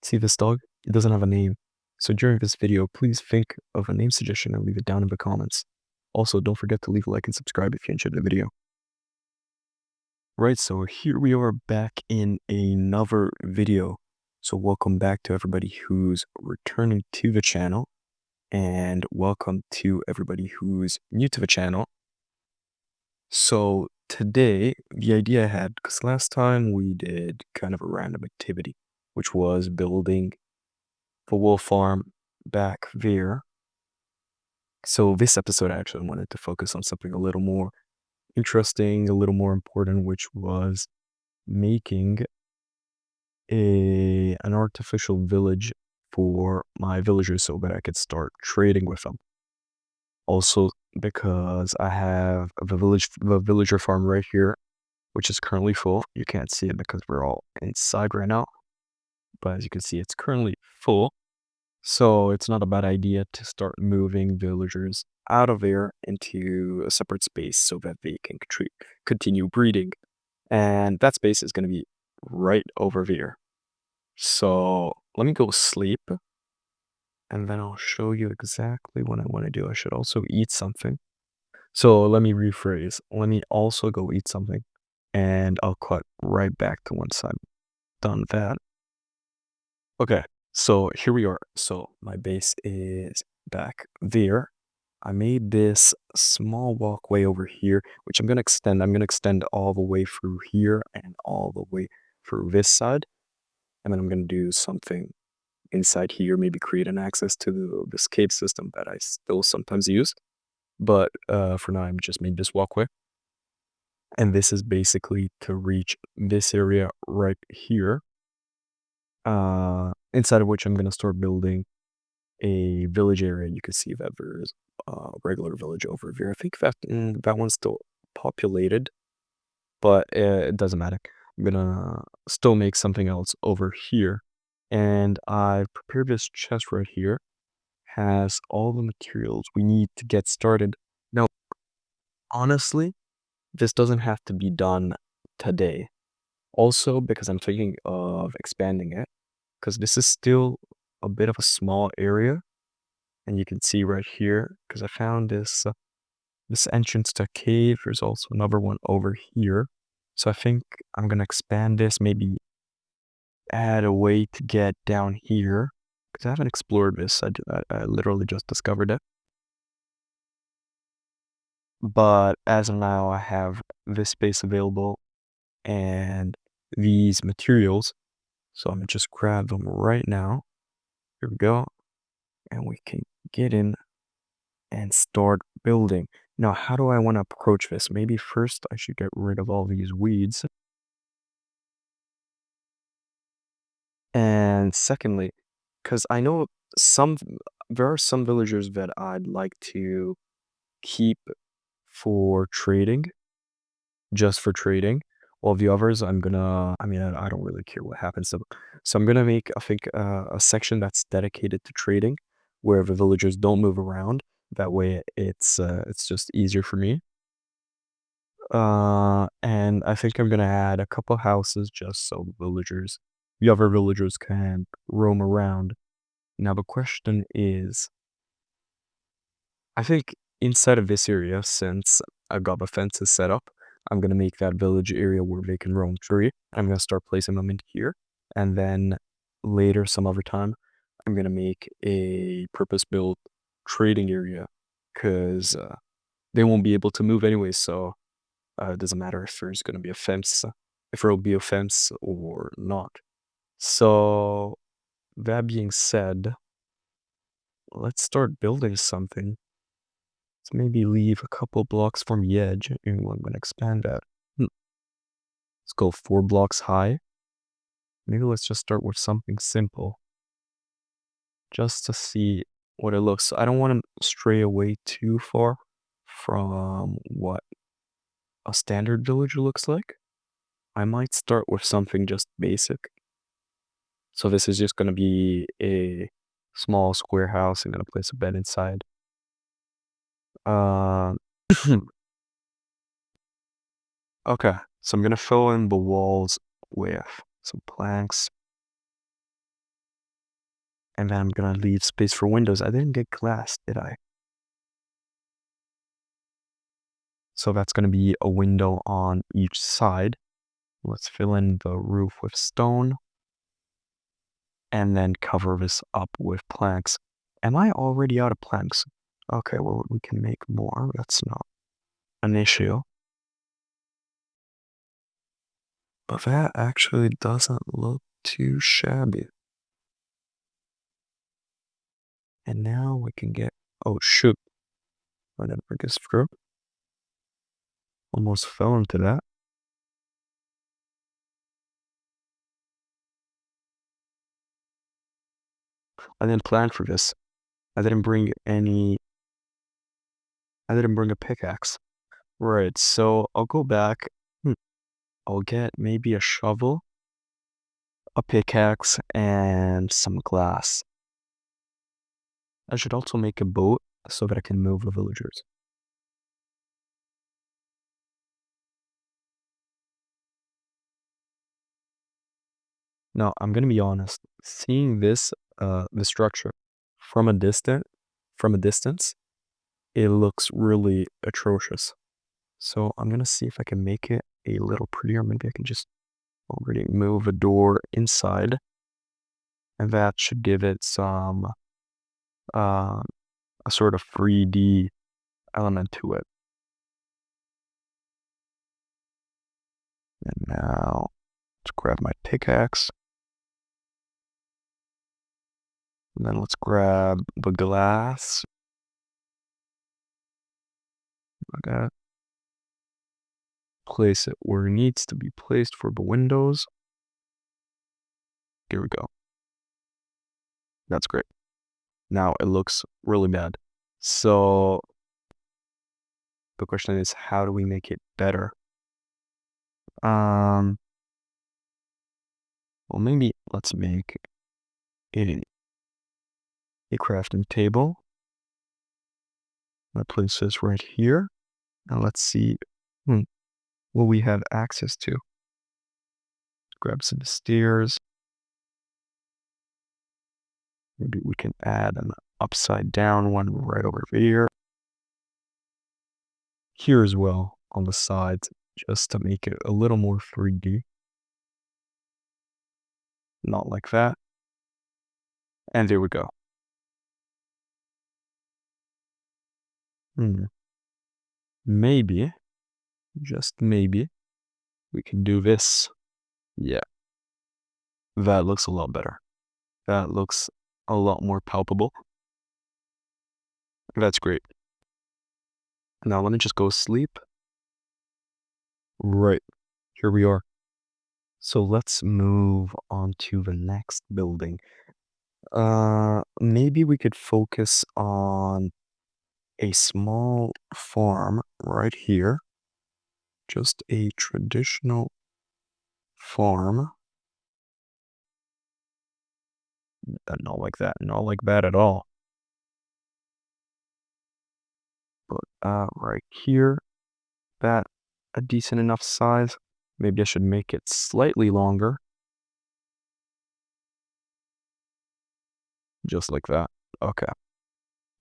See this dog? It doesn't have a name. So during this video, please think of a name suggestion and leave it down in the comments. Also, don't forget to leave a like and subscribe if you enjoyed the video. Right, so here we are back in another video. So welcome back to everybody who's returning to the channel, and welcome to everybody who's new to the channel. So today, the idea I had, because last time we did kind of a random activity, which was building the wool farm back there. So this episode, I actually wanted to focus on something a little more interesting, a little more important, which was making an artificial village for my villagers so that I could start trading with them. Also, because I have the villager farm right here, which is currently full. You can't see it because we're all inside right now, but as you can see, it's currently full. So it's not a bad idea to start moving villagers out of there into a separate space so that they can continue breeding. And that space is going to be right over there. So let me go sleep, and then I'll show you exactly what I want to do. I should also eat something. So let me rephrase. Let me also go eat something, and I'll cut right back to once I've done that. Okay, so here we are. So my base is back there. I made this small walkway over here, which I'm going to extend. I'm going to extend all the way through here and all the way through this side. And then I'm going to do something inside here, maybe create an access to this cave system that I still sometimes use. But for now, I'm just made this walkway. And this is basically to reach this area right here. Inside of which I'm going to start building a village area. You can see that there's a regular village over here. I think that that one's still populated, but it doesn't matter. I'm gonna still make something else over here. And I've prepared this chest right here. Has all the materials we need to get started. Now, honestly, this doesn't have to be done today. Also, because I'm thinking of expanding it, because this is still a bit of a small area. And you can see right here, because I found this this entrance to a cave. There's also another one over here. So I think I'm gonna expand this, maybe add a way to get down here, because I haven't explored this. I literally just discovered it. But as of now, I have this space available and these materials. So I'm gonna just grab them right now. Here we go. And we can get in and start building. Now, how do I want to approach this? Maybe first I should get rid of all these weeds. And secondly, because I know there are some villagers that I'd like to keep for trading, just for trading. While the others, I mean, I don't really care what happens to them. So I'm gonna make, I think, a section that's dedicated to trading, where the villagers don't move around. That way, it's just easier for me. And I think I'm gonna add a couple houses just so the other villagers can roam around. Now the question is, I think inside of this area, since I've got the fences set up, I'm gonna make that village area where they can roam free. I'm gonna start placing them in here, and then later, some other time, I'm gonna make a purpose-built trading area, because they won't be able to move anyway, so it doesn't matter if there's going to be a fence, if there will be a fence or not. So, that being said, let's start building something. Let's maybe leave a couple blocks from the edge, and I'm going to expand that. Let's go 4 blocks high. Maybe let's just start with something simple, just to see what it looks. I don't want to stray away too far from what a standard village looks like. I might start with something just basic. So this is just going to be a small square house. I'm going to place a bed inside. Uh, okay, so I'm going to fill in the walls with some planks. And then I'm gonna leave space for windows. I didn't get glass, did I? So that's gonna be a window on each side. Let's fill in the roof with stone and then cover this up with planks. Am I already out of planks? Okay, well, we can make more. That's not an issue. But that actually doesn't look too shabby. And now we can get, oh shoot, I didn't bring a screw. Almost fell into that. I didn't plan for this. I didn't bring a pickaxe. Right, so I'll go back. I'll get maybe a shovel, a pickaxe, and some glass. I should also make a boat so that I can move the villagers. Now, I'm gonna be honest. Seeing the structure from a distance, it looks really atrocious. So I'm gonna see if I can make it a little prettier. Maybe I can just already move a door inside, and that should give it some uh, a sort of 3D element to it. And now let's grab my pickaxe, and then let's grab the glass. Like that. Place it where it needs to be placed for the windows. Here we go. That's great. Now it looks really bad. So the question is, how do we make it better? Well, maybe let's make a crafting table. Let's place this right here. And let's see what we have access to. Grab some stairs. Maybe we can add an upside down one right over here. Here as well on the sides, just to make it a little more 3D. Not like that. And there we go. Maybe, just maybe, we can do this. Yeah, that looks a lot better. That looks a lot more palpable. That's great. Now let me just go sleep. Right, here we are. So let's move on to the next building. Maybe we could focus on a small farm right here. Just a traditional farm. Not like that, not like that at all. But right here, that a decent enough size. Maybe I should make it slightly longer. Just like that. Okay.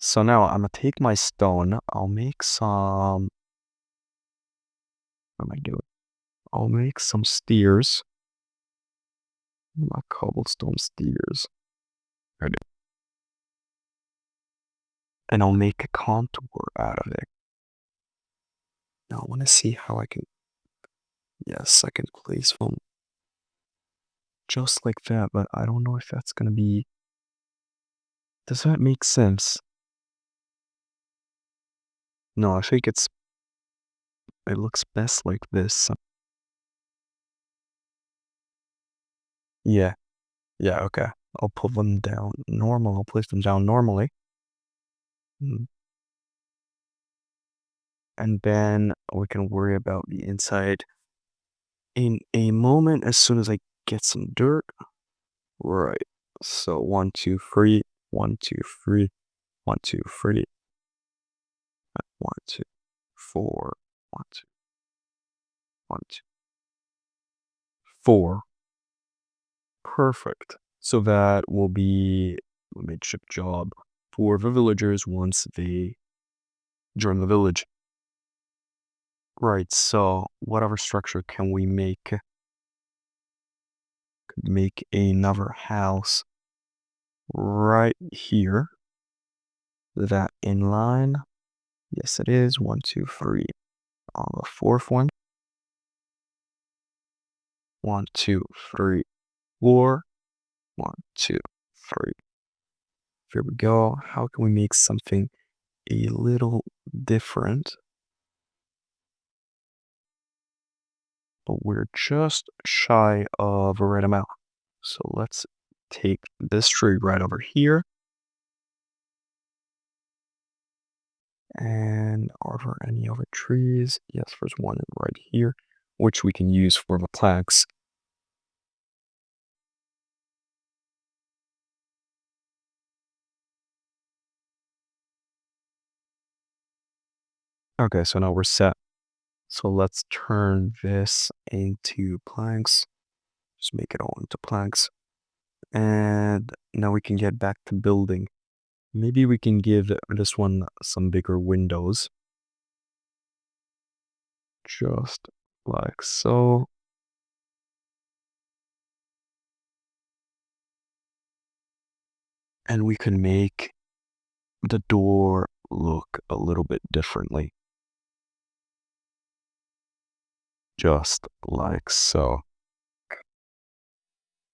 So now I'm gonna take my stone. I'll make some. What am I doing? I'll make some steers. My cobblestone steers. Right. And I'll make a contour out of it. Now I want to see how I can. Yes, I can place them just like that, but I don't know if that's gonna be. Does that make sense? No, I think it looks best like this. Yeah. Yeah, okay. I'll put them down normal. I'll place them down normally. Mm. And then we can worry about the inside in a moment as soon as I get some dirt. Right. So 1, 2, 3, 1, 2, 3, 1, 2, 3, 1, 2, 4, 1, 2, 1, 2, 4. Perfect. So that will be a makeshift job for the villagers once they join the village. Right, so what other structure can we make? Could make another house right here. That in line. Yes, it is. 1, 2, 3. On the fourth one. 1, 2, 3, 4. 1, 2, 3. Here we go. How can we make something a little different? But we're just shy of a right amount. So let's take this tree right over here. And are there any other trees? Yes, there's one right here, which we can use for the planks. Okay, so now we're set. So let's turn this into planks. Just make it all into planks. And now we can get back to building. Maybe we can give this one some bigger windows. Just like so. And we can make the door look a little bit differently. Just like so.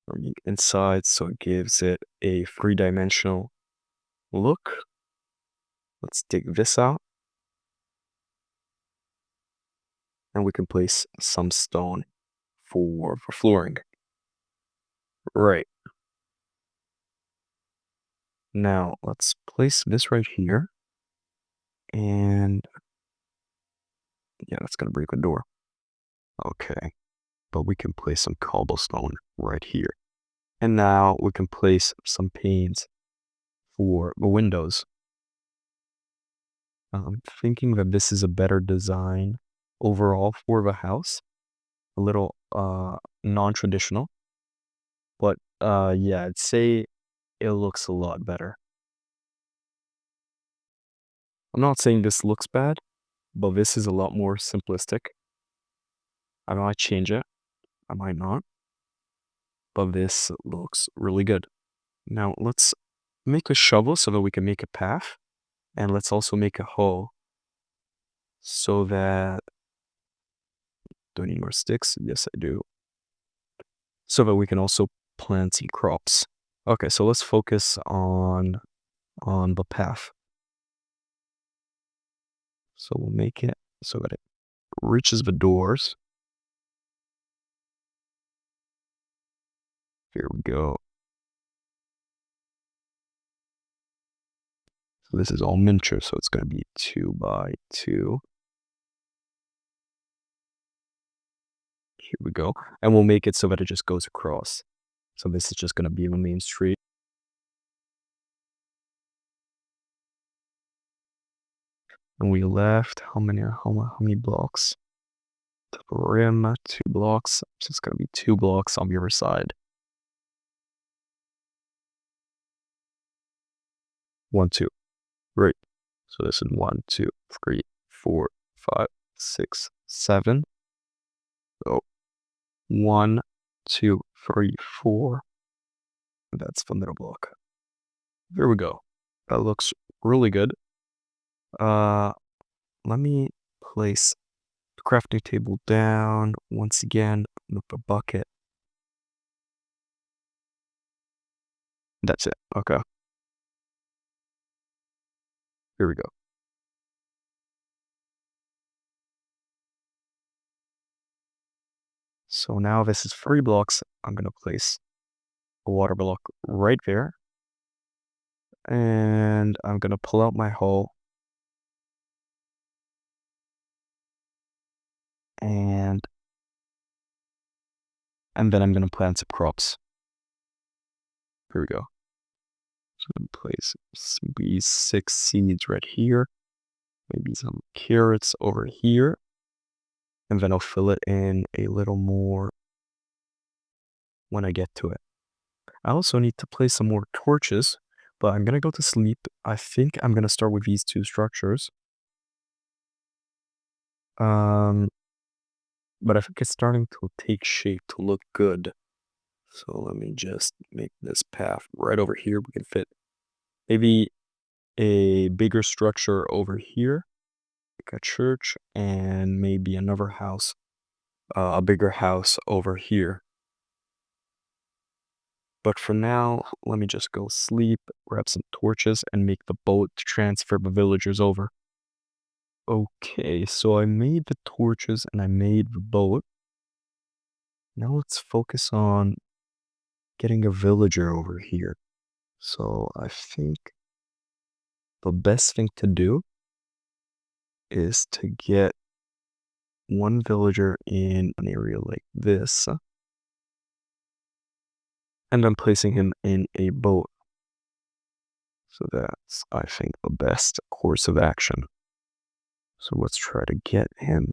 Bring it inside so it gives it a three-dimensional look. Let's take this out. And we can place some stone for flooring. Right. Now let's place this right here. And yeah, that's gonna break the door. Okay. But we can place some cobblestone right here. And now we can place some panes for the windows. I'm thinking that this is a better design overall for the house. A little non-traditional. But yeah, I'd say it looks a lot better. I'm not saying this looks bad, but this is a lot more simplistic. I might change it. I might not. But this looks really good. Now let's make a shovel so that we can make a path. And let's also make a hoe so that, do I need more sticks? Yes, I do. So that we can also plant some crops. Okay, so let's focus on the path. So we'll make it so that it reaches the doors. Here we go. So this is all miniature, so it's going to be 2 by 2. Here we go. And we'll make it so that it just goes across. So this is just going to be the main street. And we left how many blocks? To the rim, 2 blocks. So it's going to be 2 blocks on the other side. 1, 2. Great. So this is 1, 2, 3, 4, 5, 6, 7. So 1, 2, 3, 4. That's the middle block. There we go. That looks really good. Let me place the crafting table down once again with a bucket. That's it. Okay. Here we go. So now this is 3 blocks. I'm going to place a water block right there. And I'm going to pull out my hoe. And then I'm going to plant some crops. Here we go. So I'm going to place these 6 seeds right here. Maybe some carrots over here. And then I'll fill it in a little more when I get to it. I also need to place some more torches, but I'm gonna go to sleep. I think I'm gonna start with these two structures. Um, but I think it's starting to take shape to look good. So let me just make this path right over here. We can fit maybe a bigger structure over here, like a church, and maybe another house, a bigger house over here. But for now, let me just go sleep, grab some torches, and make the boat to transfer the villagers over. Okay, so I made the torches and I made the boat. Now let's focus on getting a villager over here. So I think the best thing to do is to get one villager in an area like this, and I'm placing him in a boat. So that's, I think, the best course of action. So let's try to get him.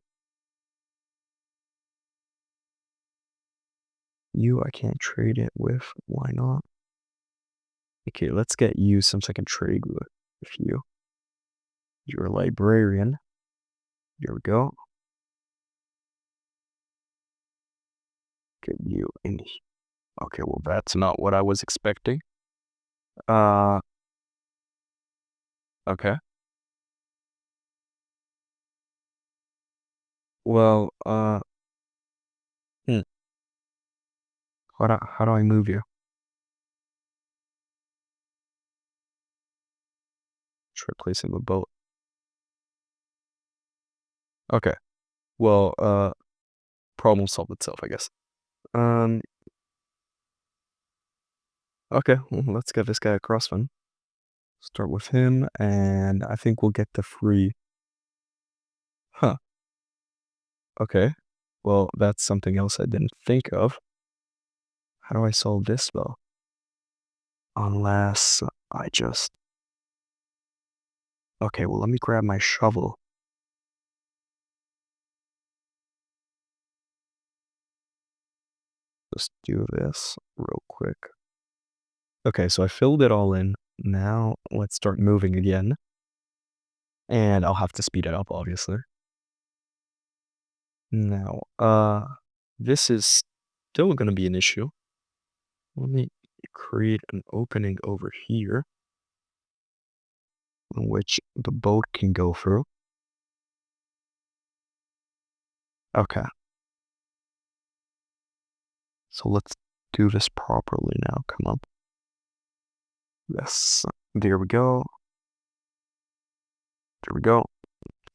You, I can't trade it with. Why not? Okay, let's get you since I can trade with you. You're a librarian. Here we go. Get you in. Okay, well, that's not what I was expecting. Uh, okay. Well, hmm. How do I move you? Try placing the boat. Okay. Well, problem solved itself, I guess. Um, okay, well, let's get this guy across then. Start with him, and I think we'll get the free. Huh. Okay. Well, that's something else I didn't think of. How do I solve this, though? Unless I just... Okay, well, let me grab my shovel. Just do this real quick. Okay, so I filled it all in. Now let's start moving again. And I'll have to speed it up, obviously. Now, this is still going to be an issue. Let me create an opening over here in which the boat can go through. Okay. So let's do this properly now. Come on. Yes. There we go. There we go.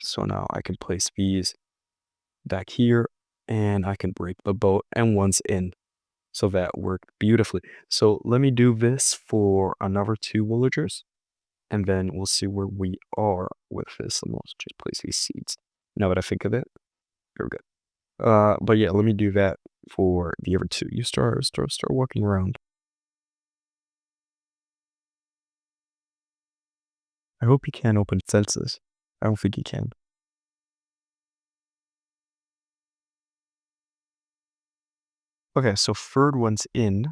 So now I can place these back here and I can break the boat and one's in. So that worked beautifully. So let me do this for another two villagers and then we'll see where we are with this. And let's just place these seeds. Now that I think of it, very good. But yeah, let me do that for the other two. You start walking around. I hope he can open senses. I don't think he can. Okay, so third one's in.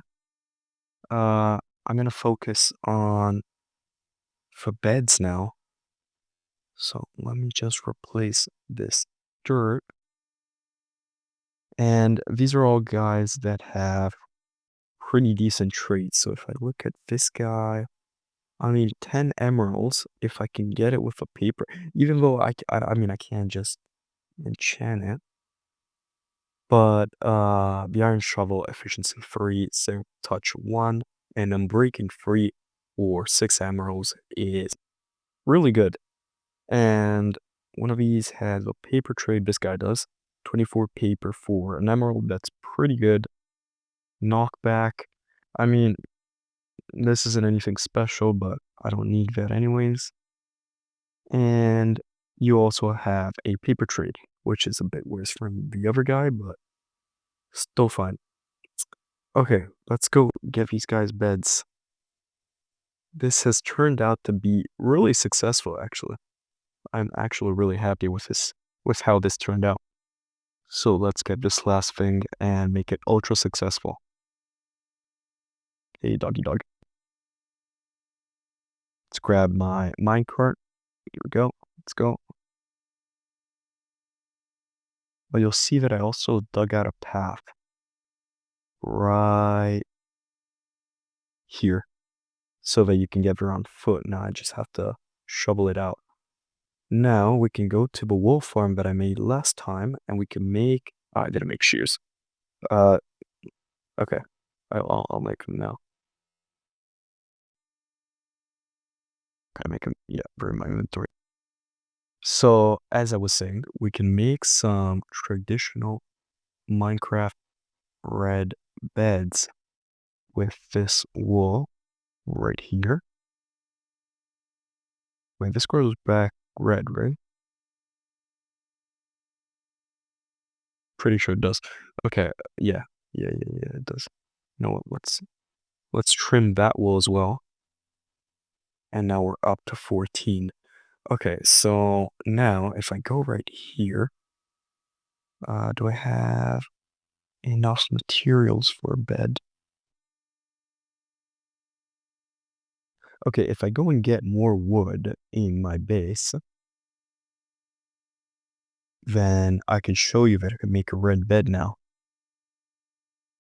I'm gonna focus on for beds now. So let me just replace this dirt. And these are all guys that have pretty decent traits. So if I look at this guy, I mean, 10 emeralds, if I can get it with a paper, even though I mean, I can't just enchant it. But the iron shovel, efficiency 3, silk touch 1, and unbreaking 3 or 6 emeralds is really good. And one of these has a paper trade, this guy does. 24 paper for an emerald, that's pretty good. Knockback, I mean, this isn't anything special, but I don't need that anyways. And you also have a paper trade, which is a bit worse from the other guy, but still fine. Okay, let's go get these guys beds. This has turned out to be really successful, actually. I'm actually really happy with this, with how this turned out. So let's get this last thing and make it ultra successful. Hey, doggy dog. Let's grab my minecart. Here we go. Let's go. But you'll see that I also dug out a path right here so that you can get there on foot. Now I just have to shovel it out. Now we can go to the wool farm that I made last time and we can make, I didn't make shears. Uh, okay. I'll make them now. I make them, yeah, they're in my inventory. So as I was saying, we can make some traditional Minecraft red beds with this wool right here. Wait, this grows back red, right? Pretty sure it does. Okay, yeah, it does. You know what? Let's trim that wool as well. And now we're up to 14. Okay, so now if I go right here, do I have enough materials for a bed? Okay, if I go and get more wood in my base, then I can show you that I can make a red bed now.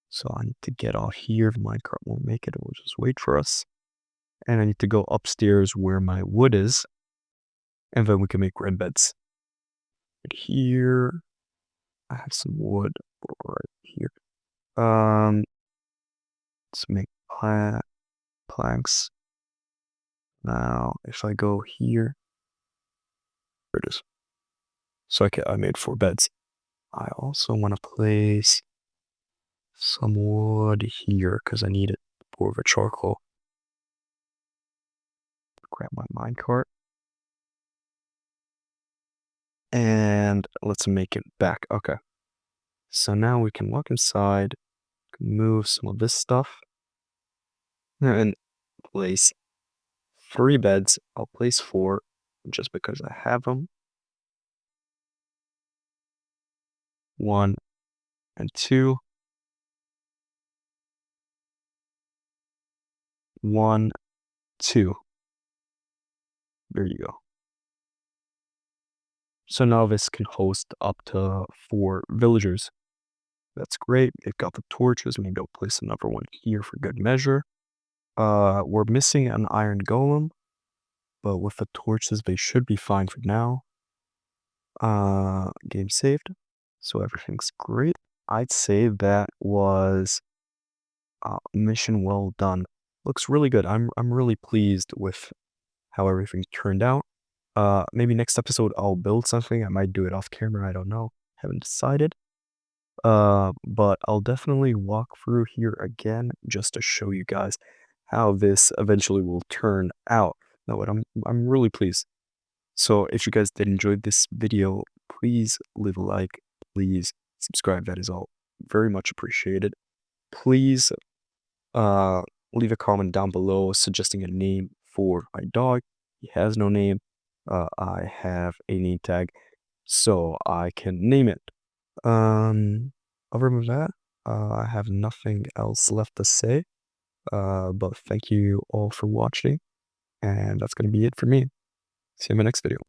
So I need to get off here. The minecart won't make it. It will just wait for us. And I need to go upstairs where my wood is. And then we can make red beds. Right here. I have some wood right here. Let's make planks. Now, if I go here, there it is. So I made 4 beds. I also want to place some wood here because I need it for the charcoal. Grab my minecart. And let's make it back. Okay. So now we can walk inside, move some of this stuff, and place 3 beds. I'll place 4 just because I have them. 1 and 2. 1, 2. There you go. So now this can host up to 4 villagers. That's great. They've got the torches. Maybe I'll place another one here for good measure. We're missing an iron golem, but with the torches, they should be fine for now. Game saved. So everything's great. I'd say that was mission well done. Looks really good. I'm really pleased with how everything turned out. Maybe next episode I'll build something. I might do it off camera. I don't know. Haven't decided. But I'll definitely walk through here again just to show you guys how this eventually will turn out. No, but I'm really pleased. So if you guys did enjoy this video, please leave a like, please subscribe. That is all very much appreciated. Please leave a comment down below suggesting a name for my dog. He has no name. I have a name tag, so I can name it. Other than that, I have nothing else left to say. But thank you all for watching, and that's gonna be it for me. See you in my next video.